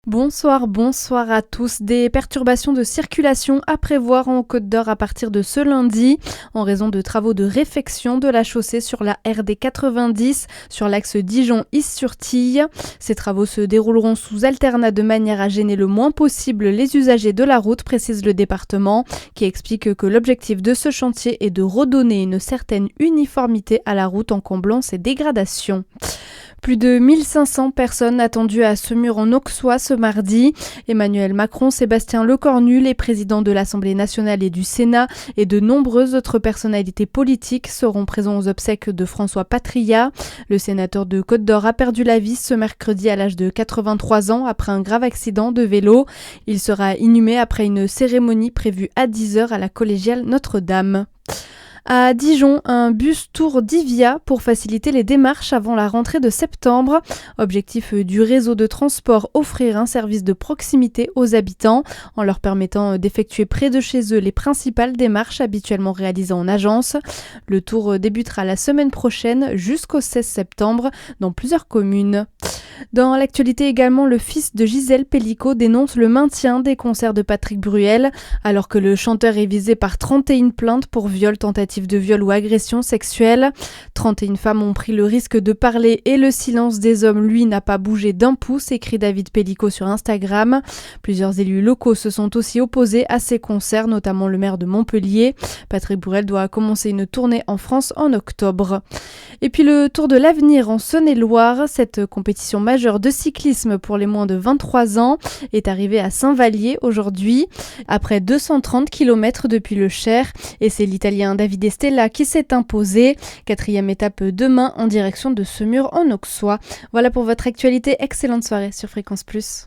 Bonsoir à tous. Des perturbations de circulation à prévoir en Côte d'Or à partir de ce lundi, en raison de travaux de réfection de la chaussée sur la RD 90, sur l'axe Dijon-Is-sur-Tille. Ces travaux se dérouleront sous alternat de manière à gêner le moins possible les usagers de la route, précise le département, qui explique que l'objectif de ce chantier est de redonner une certaine uniformité à la route en comblant ces dégradations. Plus de 1500 personnes attendues à Semur en Auxois ce mardi. Emmanuel Macron, Sébastien Lecornu, les présidents de l'Assemblée nationale et du Sénat et de nombreuses autres personnalités politiques seront présents aux obsèques de François Patriat. Le sénateur de Côte d'Or a perdu la vie ce mercredi à l'âge de 83 ans après un grave accident de vélo. Il sera inhumé après une cérémonie prévue à 10h à la collégiale Notre-Dame. À Dijon, un bus Tour d'Ivia pour faciliter les démarches avant la rentrée de septembre. Objectif du réseau de transport, offrir un service de proximité aux habitants en leur permettant d'effectuer près de chez eux les principales démarches habituellement réalisées en agence. Le tour débutera la semaine prochaine jusqu'au 16 septembre dans plusieurs communes. Dans l'actualité également, le fils de Gisèle Pellicot dénonce le maintien des concerts de Patrick Bruel, alors que le chanteur est visé par 31 plaintes pour viol, tentative de viol ou agression sexuelle. 31 femmes ont pris le risque de parler et le silence des hommes, lui, n'a pas bougé d'un pouce, écrit David Pellicot sur Instagram. Plusieurs élus locaux se sont aussi opposés à ces concerts, notamment le maire de Montpellier. Patrick Bruel doit commencer une tournée en France en octobre. Et puis le Tour de l'Avenir en Saône-et-Loire, cette compétition majeure de cyclisme pour les moins de 23 ans, est arrivée à Saint-Vallier aujourd'hui, après 230 km depuis le Cher. Et c'est l'Italien Davide Stella qui s'est imposé. 4e étape demain en direction de Semur en Auxois. Voilà pour votre actualité. Excellente soirée sur Fréquence Plus.